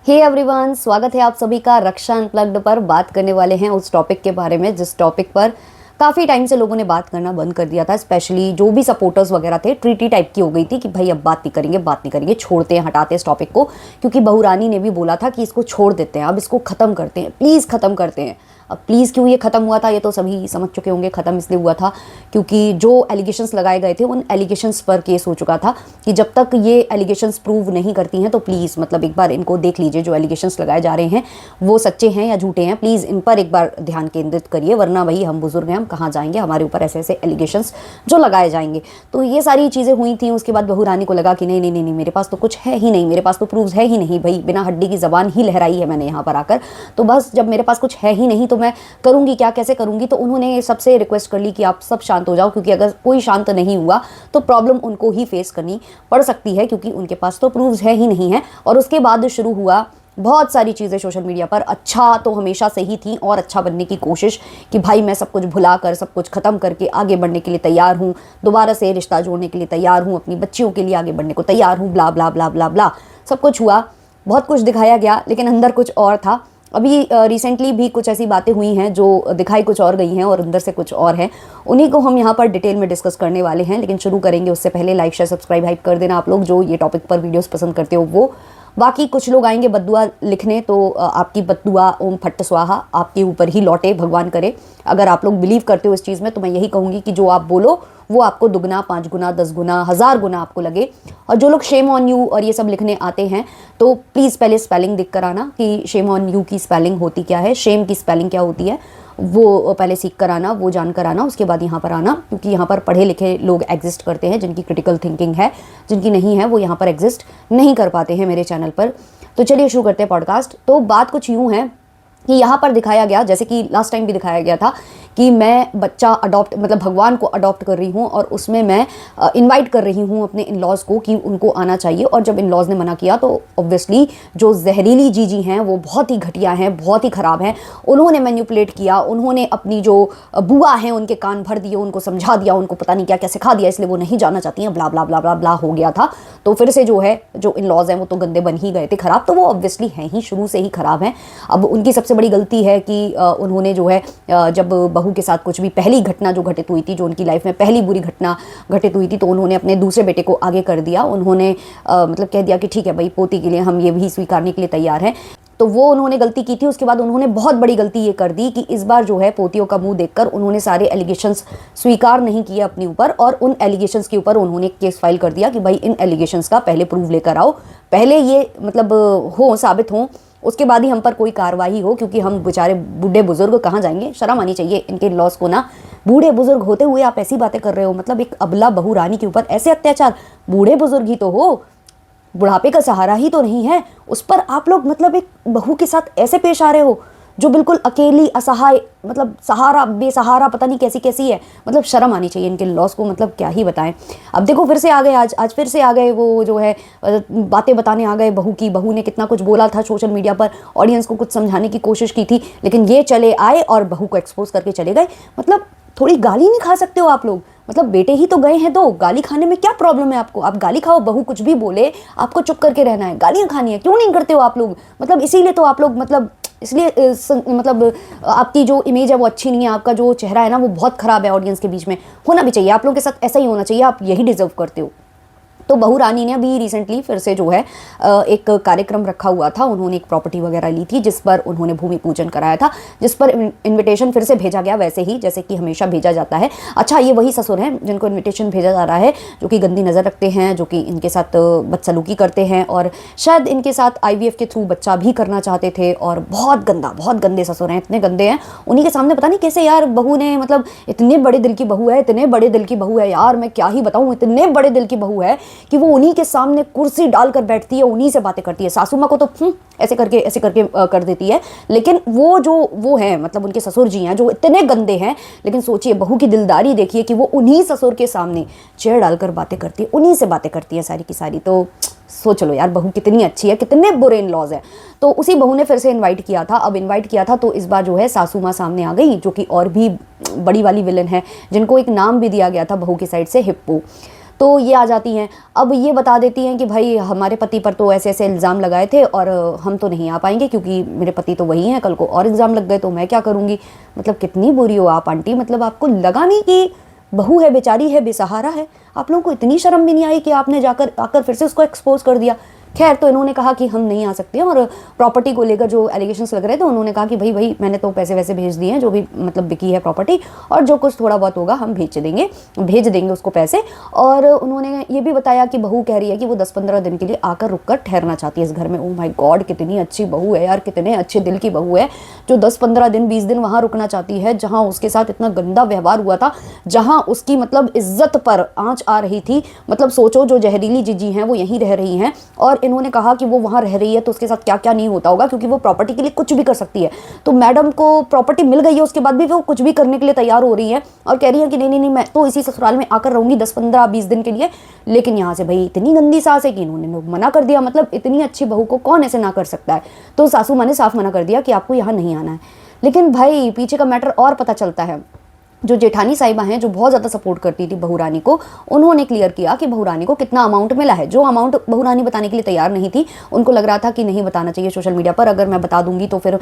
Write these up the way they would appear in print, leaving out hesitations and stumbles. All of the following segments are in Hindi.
हे एवरीवन, स्वागत है आप सभी का रक्षा अनप्लग्ड पर। बात करने वाले हैं उस टॉपिक के बारे में जिस टॉपिक पर काफ़ी टाइम से लोगों ने बात करना बंद कर दिया था। स्पेशली जो भी सपोर्टर्स वगैरह थे, ट्रीटी टाइप की हो गई थी कि भाई अब बात नहीं करेंगे, छोड़ते हैं, हटाते हैं इस टॉपिक को। क्योंकि बहू रानी ने भी बोला था कि इसको छोड़ देते हैं, अब इसको ख़त्म करते हैं, प्लीज़ ख़त्म करते हैं। अब प्लीज़ क्यों ये ख़त्म हुआ था ये तो सभी समझ चुके होंगे। ख़त्म इसलिए हुआ था क्योंकि जो एलिगेशंस लगाए गए थे उन एलिगेशंस पर केस हो चुका था कि जब तक ये एलिगेशंस प्रूव नहीं करती हैं तो प्लीज़ मतलब एक बार इनको देख लीजिए, जो एलिगेशंस लगाए जा रहे हैं वो सच्चे हैं या झूठे हैं, प्लीज़ इन पर एक बार ध्यान केंद्रित करिए, वरना भाई हम बुजुर्ग हैं, हम कहाँ जाएंगे, हमारे ऊपर ऐसे ऐसे एलिगेशंस जो लगाए जाएंगे। तो ये सारी चीज़ें हुई थी। उसके बाद बहू रानी को लगा कि नहीं नहीं नहीं नहीं, मेरे पास तो कुछ है ही नहीं, मेरे पास तो प्रूव्स है ही नहीं, भाई बिना हड्डी की ज़बान ही लहराई है मैंने यहाँ पर आकर। तो बस जब मेरे पास कुछ है ही नहीं तो मैं करूँगी क्या, कैसे करूँगी। तो उन्होंने सबसे रिक्वेस्ट कर ली कि आप सब शांत हो जाओ, क्योंकि अगर कोई शांत नहीं हुआ तो प्रॉब्लम उनको ही फेस करनी पड़ सकती है, क्योंकि उनके पास तो प्रूव्स है ही नहीं है। और उसके बाद शुरू हुआ बहुत सारी चीज़ें सोशल मीडिया पर। अच्छा तो हमेशा से ही थी और अच्छा बनने की कोशिश कि भाई मैं सब कुछ भुला कर, सब कुछ ख़त्म करके आगे बढ़ने के लिए तैयार हूँ, दोबारा से रिश्ता जोड़ने के लिए तैयार हूँ, अपनी बच्चियों के लिए आगे बढ़ने को तैयार हूँ, ब्ला ब्ला ब्ला ब्ला ब्ला। सब कुछ हुआ, बहुत कुछ दिखाया गया, लेकिन अंदर कुछ और था। अभी रिसेंटली भी कुछ ऐसी बातें हुई हैं जो दिखाई कुछ और गई हैं और अंदर से कुछ और है। उन्हीं को हम यहाँ पर डिटेल में डिस्कस करने वाले हैं। लेकिन शुरू करेंगे उससे पहले लाइक शेयर सब्सक्राइब हाइप कर देना आप लोग जो ये टॉपिक पर वीडियोस पसंद करते हो वो। बाकी कुछ लोग आएंगे बद्दुआ लिखने, तो आपकी बद्दुआ ओम फट्ट स्वाहा आपके ऊपर ही लौटे, भगवान करे। अगर आप लोग बिलीव करते हो इस चीज़ में तो मैं यही कहूँगी कि जो आप बोलो वो आपको दुगना, 5 गुना, 10 गुना, 1000 गुना आपको लगे। और जो लोग शेम ऑन यू और ये सब लिखने आते हैं तो प्लीज़ पहले स्पेलिंग दिख कर आना कि शेम ऑन यू की स्पेलिंग होती क्या है, शेम की स्पेलिंग क्या होती है, वो पहले सीख कर आना, वो जान कर आना, उसके बाद यहाँ पर आना। क्योंकि यहाँ पर पढ़े लिखे लोग एग्जिस्ट करते हैं, जिनकी क्रिटिकल थिंकिंग है, जिनकी नहीं है वो यहाँ पर एग्जिस्ट नहीं कर पाते हैं मेरे चैनल पर। तो चलिए शुरू करते हैं पॉडकास्ट। तो बात कुछ यूँ है कि यहाँ पर दिखाया गया, जैसे कि लास्ट टाइम भी दिखाया गया था कि मैं बच्चा अडॉप्ट मतलब भगवान को अडॉप्ट कर रही हूँ और उसमें मैं इनवाइट कर रही हूँ अपने इन लॉज को कि उनको आना चाहिए। और जब इन लॉज ने मना किया तो ऑब्वियसली जो जहरीली जीजी हैं वो बहुत ही घटिया हैं, बहुत ही ख़राब हैं। उन्होंने मैनिपुलेट किया, उन्होंने अपनी जो बुआ हैं उनके कान भर दिए, उनको समझा दिया, उनको पता नहीं क्या क्या सिखा दिया, इसलिए वो नहीं जाना चाहती हैं, ब्ला ब्ला ब्ला ब्ला ब्ला हो गया था। तो फिर से जो है जो इन लॉज हैं वो तो गंदे बन ही गए थे, ख़राब तो वो ऑब्वियसली हैं ही, शुरू से ही ख़राब हैं। अब उनकी सबसे बड़ी गलती है कि उन्होंने जो है जब बहू के साथ कुछ भी पहली घटना जो घटित हुई थी, जो उनकी लाइफ में पहली बुरी घटना घटित हुई थी, तो उन्होंने अपने दूसरे बेटे को आगे कर दिया। उन्होंने मतलब कह दिया कि ठीक है भाई, पोती के लिए हम ये भी स्वीकारने के लिए तैयार हैं। तो वो उन्होंने गलती की थी। उसके बाद उन्होंने बहुत बड़ी गलती ये कर दी कि इस बार जो है पोतियों का मुंह देखकर उन्होंने सारे एलिगेशंस स्वीकार नहीं किए अपने ऊपर, और उन एलिगेशंस के ऊपर उन्होंने केस फाइल कर दिया कि भाई इन एलिगेशंस का पहले प्रूफ लेकर आओ, पहले ये मतलब हो, साबित हो, उसके बाद ही हम पर कोई कार्रवाई हो। क्योंकि हम बेचारे बूढ़े बुजुर्ग कहाँ जाएंगे, शर्म आनी चाहिए इनके लॉस को ना। बूढ़े बुजुर्ग होते हुए आप ऐसी बातें कर रहे हो, मतलब एक अबला बहू रानी के ऊपर ऐसे अत्याचार। बूढ़े बुजुर्ग ही तो हो, बुढ़ापे का सहारा ही तो नहीं है, उस पर आप लोग मतलब एक बहू के साथ ऐसे पेश आ रहे हो जो बिल्कुल अकेली, असहाय, मतलब सहारा बेसहारा, पता नहीं कैसी कैसी है। मतलब शर्म आनी चाहिए इनके लॉस को, मतलब क्या ही बताएं। अब देखो फिर से आ गए, आज फिर से आ गए, वो जो है बातें बताने आ गए बहू की। बहू ने कितना कुछ बोला था सोशल मीडिया पर, ऑडियंस को कुछ समझाने की कोशिश की थी, लेकिन ये चले आए और बहू को एक्सपोज करके चले गए। मतलब थोड़ी गाली नहीं खा सकते हो आप लोग? मतलब बेटे ही तो गए हैं, तो गाली खाने में क्या प्रॉब्लम है आपको? आप गाली खाओ, बहू कुछ भी बोले आपको चुप करके रहना है, गालियाँ खानी है, क्यों नहीं करते हो आप लोग? मतलब इसीलिए तो आप लोग मतलब इसलिए मतलब आपकी जो इमेज है वो अच्छी नहीं है, आपका जो चेहरा है ना वो बहुत ख़राब है ऑडियंस के बीच में। होना भी चाहिए, आप लोगों के साथ ऐसा ही होना चाहिए, आप यही डिजर्व करते हो। तो बहू रानी ने अभी रिसेंटली फिर से जो है एक कार्यक्रम रखा हुआ था, उन्होंने एक प्रॉपर्टी वगैरह ली थी जिस पर उन्होंने भूमि पूजन कराया था, जिस पर इनविटेशन फिर से भेजा गया, वैसे ही जैसे कि हमेशा भेजा जाता है। अच्छा, ये वही ससुर हैं जिनको इनविटेशन भेजा जा रहा है, जो कि गंदी नज़र रखते हैं, जो कि इनके साथ बदसलूकी करते हैं और शायद इनके साथ IVF के थ्रू बच्चा भी करना चाहते थे। और बहुत गंदा, बहुत गंदे ससुर हैं, इतने गंदे हैं। उन्हीं के सामने पता नहीं कैसे यार बहू ने, मतलब इतने बड़े दिल की बहू है, इतने बड़े दिल की बहू है यार, मैं क्या ही बताऊँ, इतने बड़े दिल की बहू है कि वो उन्हीं के सामने कुर्सी डालकर बैठती है, उन्हीं से बातें करती है। सासू माँ को तो ऐसे करके कर देती है, लेकिन वो है मतलब उनके ससुर जी हैं जो इतने गंदे हैं। लेकिन सोचिए, बहू की दिलदारी देखिए कि वो उन्हीं ससुर के सामने चेयर डालकर बातें करती है, उन्हीं से बातें करती है सारी की सारी। तो सोच लो यार, बहू कितनी अच्छी है, कितने बुरे इन लॉज है। तो उसी बहू ने फिर से इनवाइट किया था। अब इनवाइट किया था तो इस बार जो है सासू माँ सामने आ गई, जो कि और भी बड़ी वाली विलन है, जिनको एक नाम भी दिया गया था बहू की साइड से, हिप्पो। तो ये आ जाती हैं। अब ये बता देती हैं कि भाई हमारे पति पर तो ऐसे ऐसे इल्ज़ाम लगाए थे और हम तो नहीं आ पाएंगे क्योंकि मेरे पति तो वही हैं, कल को और इल्ज़ाम लग गए तो मैं क्या करूँगी। मतलब कितनी बुरी हो आप आंटी, मतलब आपको लगा नहीं कि बहू है, बेचारी है, बेसहारा है, आप लोगों को इतनी शर्म भी नहीं आई कि आपने जाकर आकर फिर से उसको एक्सपोज कर दिया। खैर, तो इन्होंने कहा कि हम नहीं आ सकते हैं, और प्रॉपर्टी को लेकर जो एलिगेशंस लग रहे थे उन्होंने कहा कि भाई मैंने तो पैसे वैसे भेज दिए हैं, जो भी मतलब बिकी है प्रॉपर्टी, और जो कुछ थोड़ा बहुत होगा हम भेज देंगे उसको पैसे। और उन्होंने ये भी बताया कि बहू कह रही है कि वो 10-15 दिन के लिए आकर रुक कर ठहरना चाहती है इस घर में। ओह माय गॉड, कितनी अच्छी बहू है यार, कितने अच्छे दिल की बहू है जो 10-15 दिन 20 दिन वहाँ रुकना चाहती है, जहाँ उसके साथ इतना गंदा व्यवहार हुआ था, जहाँ उसकी मतलब इज्जत पर आँच आ रही थी। मतलब सोचो, जो जहरीली जीजी हैं वो यहीं रह रही हैं, और इन्होंने कहा कि वो वहाँ रह रही है तो उसके साथ क्या क्या नहीं होता होगा, क्योंकि वो प्रॉपर्टी के लिए कुछ भी कर सकती है। तो मैडम को प्रॉपर्टी मिल गई है, उसके बाद भी वो कुछ भी करने के लिए तैयार हो रही है और कह रही है कि नहीं, मैं तो इसी ससुराल में आकर रहूंगी 10-15-20 दिन के लिए। लेकिन यहाँ से भाई इतनी गंदी सास है कि इन्होंने मना कर दिया। मतलब इतनी अच्छी बहू को कौन ऐसे ना कर सकता है। तो सासू माँ ने साफ मना कर दिया कि आपको यहाँ नहीं आना है। लेकिन भाई पीछे का मैटर और पता चलता है। जो जेठानी साहिबा हैं, जो बहुत ज़्यादा सपोर्ट करती थी बहू रानी को, उन्होंने क्लियर किया कि बहू रानी को कितना अमाउंट मिला है। जो अमाउंट बहू रानी बताने के लिए तैयार नहीं थी, उनको लग रहा था कि नहीं बताना चाहिए सोशल मीडिया पर, अगर मैं बता दूंगी तो फिर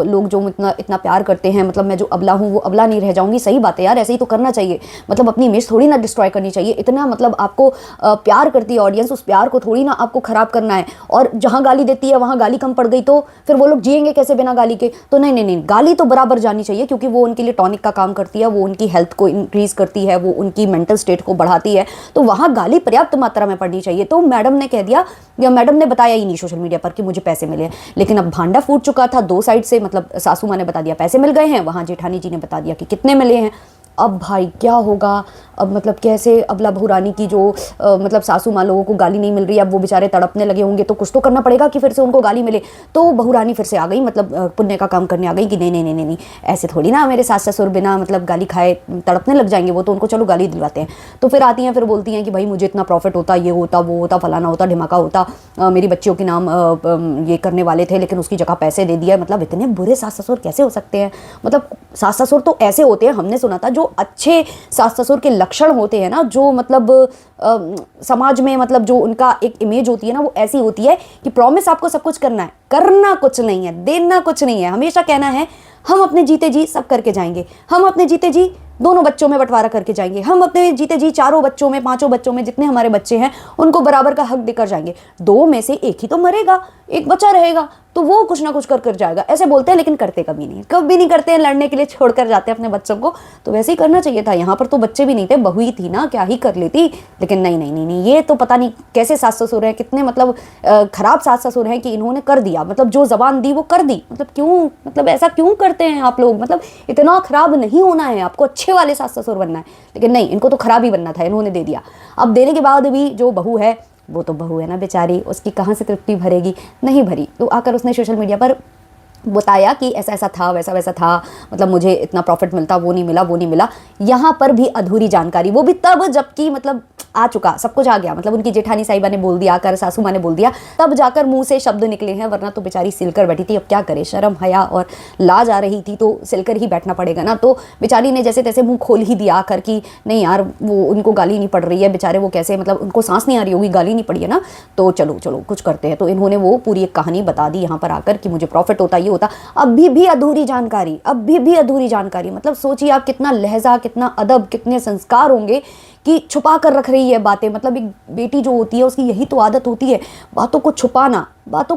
लोग जो इतना प्यार करते हैं, मतलब मैं जो अबला हूँ वो अबला नहीं रह जाऊंगी। सही बात है यार, ऐसे ही तो करना चाहिए। मतलब अपनी इमेज थोड़ी ना डिस्ट्रॉय करनी चाहिए। इतना मतलब आपको प्यार करती है ऑडियंस, उस प्यार को थोड़ी ना आपको ख़राब करना है। और जहाँ गाली देती है वहाँ गाली कम पड़ गई तो फिर वो लोग जिएंगे कैसे बिना गाली के। तो नहीं, गाली तो बराबर जानी चाहिए, क्योंकि वो उनके लिए टॉनिक का काम करती है, वो उनकी हेल्थ को इंक्रीज करती है, वो उनकी मेंटल स्टेट को बढ़ाती है। तो वहां गाली पर्याप्त मात्रा में पड़नी चाहिए। तो मैडम ने कह दिया, या मैडम ने बताया ही नहीं सोशल मीडिया पर कि मुझे पैसे मिले। लेकिन अब भांडा फूट चुका था दो साइड से। मतलब सासू माँ ने बता दिया पैसे मिल गए हैं, वहां जेठानी जी ने बता दिया कि कितने मिले हैं। अब भाई क्या होगा। अब मतलब कैसे अबला बहू रानी की जो मतलब सासू माँ लोगों को गाली नहीं मिल रही है, अब वो बेचारे तड़पने लगे होंगे, तो कुछ तो करना पड़ेगा कि फिर से उनको गाली मिले। तो बहू रानी फिर से आ गई, मतलब पुण्य का काम करने आ गई कि नहीं, ऐसे थोड़ी ना मेरे सास ससुर बिना मतलब गाली खाए तड़पने लग जाएंगे, वो तो उनको चलो गाली दिलवाते हैं। तो फिर आती हैं, फिर बोलती हैं कि भाई मुझे इतना प्रॉफिट होता, ये होता, वो होता, फलाना होता, ढिमाका होता, मेरी बच्चियों के नाम ये करने वाले थे लेकिन उसकी जगह पैसे दे दिया। मतलब इतने बुरे सास ससुर कैसे हो सकते हैं। मतलब सास ससुर तो ऐसे होते हैं, हमने सुना था, जो अच्छे सास ससुर के लक्षण होते हैं ना, जो मतलब समाज में मतलब जो उनका एक इमेज होती है ना, वो ऐसी होती है कि प्रॉमिस आपको सब कुछ करना है, करना कुछ नहीं है, देना कुछ नहीं है। हमेशा कहना है हम अपने जीते जी सब करके जाएंगे, हम अपने जीते जी दोनों बच्चों में बंटवारा करके जाएंगे, हम अपने जीते जी चारों बच्चों में, पांचों बच्चों में जितने हमारे बच्चे हैं उनको बराबर का हक देकर जाएंगे। दो में से एक ही तो मरेगा, एक बच्चा रहेगा, तो वो कुछ ना कुछ कर जाएगा। ऐसे बोलते हैं लेकिन करते कभी नहीं करते हैं, लड़ने के लिए छोड़कर जाते हैं अपने बच्चों को। तो वैसे ही करना चाहिए था। यहाँ पर तो बच्चे भी नहीं थे, बहू ही थी ना, क्या ही कर लेती। लेकिन नहीं, ये तो पता नहीं कैसे सास ससुर हैं, कितने मतलब खराब सास ससुर हैं कि इन्होंने कर दिया। मतलब जो जबान दी वो कर दी। मतलब क्यों, मतलब ऐसा क्यों करते हैं आप लोग। मतलब इतना खराब नहीं होना है आपको, अच्छे वाले सास ससुर बनना है। लेकिन नहीं, इनको तो खराब ही बनना था, इन्होंने दे दिया। अब देने के बाद भी जो बहू है, वो तो बहू है ना बेचारी, उसकी कहाँ से तृप्ति भरेगी, नहीं भरी। तो आकर उसने सोशल मीडिया पर बताया कि ऐसा ऐसा था, वैसा वैसा था, मतलब मुझे इतना प्रॉफिट मिलता, वो नहीं मिला। यहाँ पर भी अधूरी जानकारी, वो भी तब जबकि मतलब आ चुका, सब कुछ आ गया। मतलब उनकी जेठानी साहिबा ने बोल दिया, आकर सासू माँ ने बोल दिया, तब जाकर मुंह से शब्द निकले हैं, वरना तो बेचारी सिलकर बैठी थी। अब क्या करे, शर्म हया और लाज आ रही थी तो सिलकर ही बैठना पड़ेगा ना। तो बेचारी ने जैसे तैसे मुंह खोल ही दिया आकर कि नहीं यार, वो उनको गाली नहीं पड़ रही है, बेचारे वो कैसे, मतलब उनको सांस नहीं आ रही होगी, गाली नहीं पड़ी है ना, तो चलो कुछ करते हैं। तो इन्होंने वो पूरी एक कहानी बता दी यहाँ पर आकर कि मुझे प्रॉफिट होता, ये होता। अभी भी अधूरी जानकारी। मतलब सोचिए आप, कितना लहजा, कितना अदब, कितने संस्कार होंगे कि छुपा कर रख रही है बातें। मतलब एक बेटी जो होती है उसकी यही तो आदत होती है, बातों को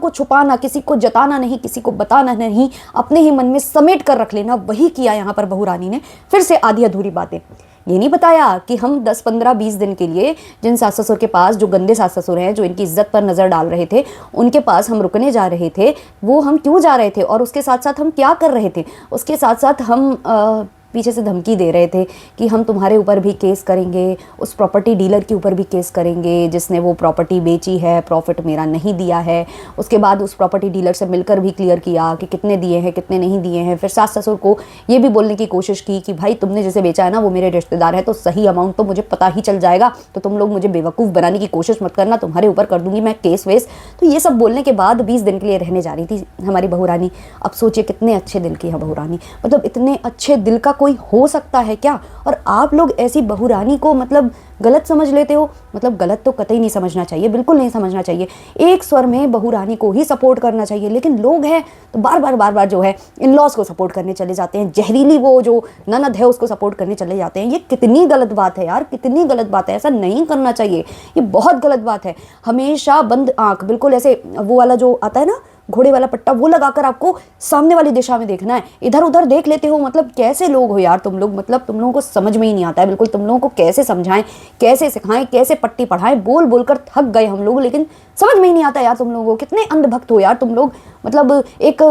छुपाना, किसी को जताना नहीं, किसी को बताना नहीं, अपने ही मन में समेट कर रख लेना। वही किया यहाँ पर बहू रानी ने, फिर से आधी अधूरी बातें। ये नहीं बताया कि हम 10, 15, 20 दिन के लिए जिन सास ससुर के पास, जो गंदे सास ससुर हैं, जो इनकी इज्जत पर नज़र डाल रहे थे, उनके पास हम रुकने जा रहे थे, वो हम क्यों जा रहे थे, और उसके साथ साथ हम क्या कर रहे थे। उसके साथ साथ हम पीछे से धमकी दे रहे थे कि हम तुम्हारे ऊपर भी केस करेंगे, उस प्रॉपर्टी डीलर के ऊपर भी केस करेंगे जिसने वो प्रॉपर्टी बेची है, प्रॉफिट मेरा नहीं दिया है। उसके बाद उस प्रॉपर्टी डीलर से मिलकर भी क्लियर किया कि कितने दिए हैं, कितने नहीं दिए हैं। फिर सास ससुर को ये भी बोलने की कोशिश की कि भाई तुमने जैसे बेचा है ना, वो मेरे रिश्तेदार है, तो सही अमाउंट तो मुझे पता ही चल जाएगा, तो तुम लोग मुझे बेवकूफ़ बनाने की कोशिश मत करना, तुम्हारे ऊपर कर दूंगी मैं केस वेस। तो ये सब बोलने के बाद 20 दिन के लिए रहने जा रही थी हमारी बहू रानी। अब सोचिए कितने अच्छे दिल की है बहू रानी। मतलब इतने अच्छे दिल का कोई हो सकता है क्या? और आप लोग ऐसी बहू रानी को मतलब गलत समझ लेते हो। मतलब गलत तो कतई नहीं समझना चाहिए, बिल्कुल नहीं समझना चाहिए। एक स्वर में बहू रानी को ही सपोर्ट करना चाहिए, लेकिन लोग हैं तो बार बार जो है इन लॉज को सपोर्ट करने चले जाते हैं, जहरीली वो जो ननद है उसको सपोर्ट करने चले जाते हैं। ये कितनी गलत बात है यार, कितनी गलत बात है, ऐसा नहीं करना चाहिए, ये बहुत गलत बात है। हमेशा बंद आंख, बिल्कुल ऐसे वो वाला जो आता है ना घोड़े वाला पट्टा, वो लगाकर आपको सामने वाली दिशा में देखना है, इधर उधर देख लेते हो। मतलब कैसे लोग हो यार तुम लोग, मतलब तुम लोगों को समझ में ही नहीं आता है बिल्कुल। तुम लोगों को कैसे समझाएं, कैसे सिखाएं, कैसे पट्टी पढ़ाएं, बोल बोलकर थक गए हम लोग, लेकिन समझ में ही नहीं आता यार तुम लोगों को। कितने अंधभक्त हो यार तुम लोग। मतलब एक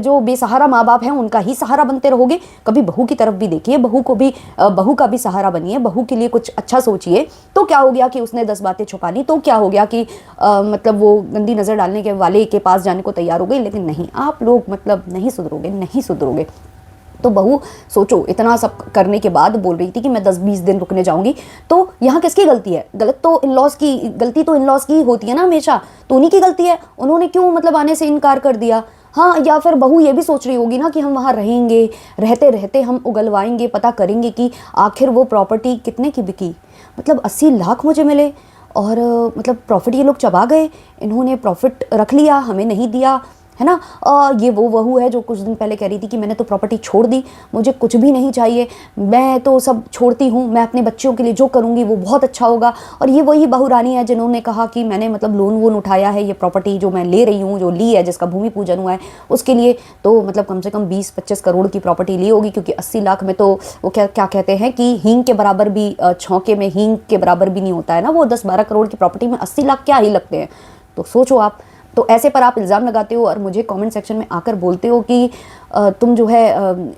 जो बेसहारा माँ बाप हैं उनका ही सहारा बनते रहोगे। कभी बहू की तरफ भी देखिए, बहू को भी बहू का भी सहारा बनिए, बहू के लिए कुछ अच्छा सोचिए। तो क्या हो गया कि उसने 10 बातें छुपा ली, तो क्या हो गया कि मतलब वो गंदी नज़र डालने के वाले के पास जाने को तैयार हो गई। लेकिन नहीं, आप लोग मतलब नहीं सुधरोगे, नहीं सुधरोगे। तो बहू सोचो, इतना सब करने के बाद बोल रही थी कि मैं 10-20 दिन रुकने जाऊंगी, तो यहाँ किसकी गलती है? गलत तो इन लॉज की, गलती तो इन लॉज की होती है ना हमेशा, तो उन्हीं की गलती है। उन्होंने क्यों मतलब आने से इनकार कर दिया? हाँ, या फिर बहू ये भी सोच रही होगी ना कि हम वहाँ रहेंगे, रहते रहते हम उगलवाएंगे, पता करेंगे कि आखिर वो प्रॉपर्टी कितने की बिकी। मतलब 80 लाख मुझे मिले और मतलब प्रॉफिट ये लोग चबा गए, इन्होंने प्रॉफिट रख लिया, हमें नहीं दिया, है ना। ये वो बहू है जो कुछ दिन पहले कह रही थी कि मैंने तो प्रॉपर्टी छोड़ दी, मुझे कुछ भी नहीं चाहिए, मैं तो सब छोड़ती हूँ, मैं अपने बच्चों के लिए जो करूँगी वो बहुत अच्छा होगा। और ये वही बहू रानी है जिन्होंने कहा कि मैंने मतलब लोन वोन उठाया है, ये प्रॉपर्टी जो मैं ले रही हूँ, जो ली है, जिसका भूमि पूजन हुआ है उसके लिए, तो मतलब कम से कम 20-25 करोड़ की प्रॉपर्टी ली होगी, क्योंकि 80 लाख में तो वो क्या क्या कहते हैं कि हींग के बराबर भी, छौके में हींग के बराबर भी नहीं होता है ना वो। 10-12 करोड़ की प्रॉपर्टी में 80 लाख क्या ही लगते हैं। तो सोचो आप। तो ऐसे पर आप इल्ज़ाम लगाते हो और मुझे कमेंट सेक्शन में आकर बोलते हो कि तुम जो है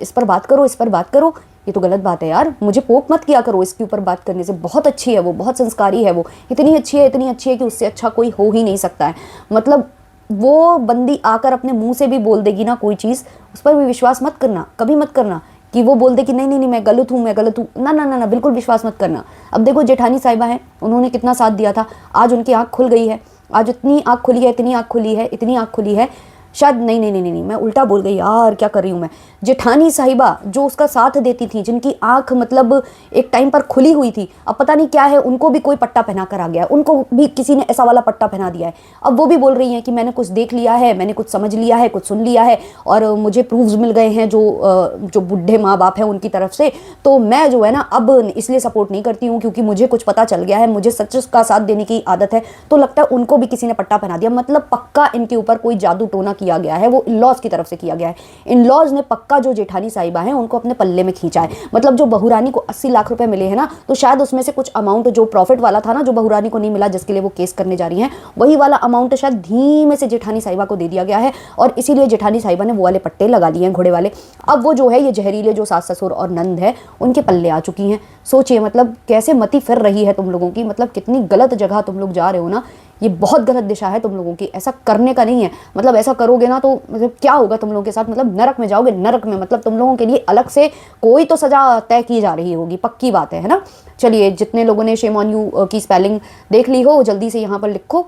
इस पर बात करो, इस पर बात करो। ये तो गलत बात है यार, मुझे पोक मत किया करो इसके ऊपर बात करने से। बहुत अच्छी है वो, बहुत संस्कारी है वो, इतनी अच्छी है, इतनी अच्छी है कि उससे अच्छा कोई हो ही नहीं सकता है। मतलब वो बंदी आकर अपने मुंह से भी बोल देगी ना कोई चीज़, उस पर भी विश्वास मत करना, कभी मत करना कि वो बोल दे कि नहीं नहीं नहीं मैं गलत हूँ, मैं गलत हूँ। ना ना ना ना, बिल्कुल विश्वास मत करना। अब देखो जेठानी साहिबा हैं, उन्होंने कितना साथ दिया था, आज उनकी आँख खुल गई है। आज इतनी आँख खुली है, इतनी आँख खुली है, इतनी आँख खुली है, शायद नहीं नहीं नहीं नहीं, मैं उल्टा बोल गई यार, क्या कर रही हूँ मैं। जेठानी साहिबा जो उसका साथ देती थी, जिनकी आंख मतलब एक टाइम पर खुली हुई थी, अब पता नहीं क्या है, उनको भी कोई पट्टा पहना कर आ गया है, उनको भी किसी ने ऐसा वाला पट्टा पहना दिया है। अब वो भी बोल रही हैं कि मैंने कुछ देख लिया है, मैंने कुछ समझ लिया है, कुछ सुन लिया है, और मुझे प्रूफ्स मिल गए हैं जो बुढ़े माँ बाप हैं उनकी तरफ से, तो मैं जो है ना अब इसलिए सपोर्ट नहीं करती हूँ, क्योंकि मुझे कुछ पता चल गया है, मुझे सच का साथ देने की आदत है। तो लगता है उनको भी किसी ने पट्टा पहना दिया, मतलब पक्का इनके ऊपर कोई जादू टोना किया गया है, वो इन लॉज की तरफ से किया गया है। इन लॉज ने पक्का जो जेठानी साहिबा हैं उनको अपने पल्ले में खींचा है। मतलब जो बहू रानी को 80 लाख रुपए मिले हैं ना, तो शायद उसमें से कुछ अमाउंट जो प्रॉफिट वाला था ना, जो बहू रानी को नहीं मिला, जिसके लिए वो केस करने जा रही हैं, वही वाला अमाउंट शायद धीमे से जेठानी साहिबा को दे दिया गया है, और इसीलिए जेठानी साहिबा ने वो वाले पट्टे लगा लिए हैं घोड़े वाले। अब वो जो है ये जहरीले जो सास ससुर और नंद है उनके पल्ले आ चुकी हैं। सोचिए मतलब कैसे मति फिर रही है तुम लोगों की, मतलब कितनी गलत जगह तुम लोग जा रहे हो ना, ये बहुत गलत दिशा है तुम लोगों की, ऐसा करने का नहीं है। मतलब ऐसा करोगे ना तो मतलब क्या होगा तुम लोगों के साथ, मतलब नरक में जाओगे, नरक में। मतलब तुम लोगों के लिए अलग से कोई तो सजा तय की जा रही होगी, पक्की बात है ना। चलिए, जितने लोगों ने शेम ऑन यू की स्पेलिंग देख ली हो जल्दी से यहाँ पर लिखो,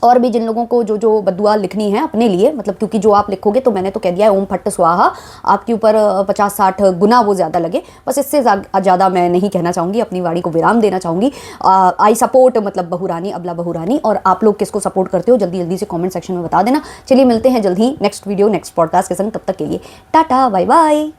और भी जिन लोगों को जो जो बद्दुआ लिखनी है अपने लिए, मतलब क्योंकि जो आप लिखोगे तो मैंने तो कह दिया है ओम फट्ट स्वाहा, आपके ऊपर 50-60 गुना वो ज़्यादा लगे, बस इससे ज़्यादा मैं नहीं कहना चाहूँगी, अपनी वाणी को विराम देना चाहूँगी। आई सपोर्ट मतलब बहू रानी, अबला बहू रानी। और आप लोग किसको सपोर्ट करते हो जल्दी जल्दी से कॉमेंट सेक्शन में बता देना। चलिए मिलते हैं जल्द ही नेक्स्ट वीडियो नेक्स्ट पॉडकास्ट के संग, तब तक के लिए टाटा बाय बाय।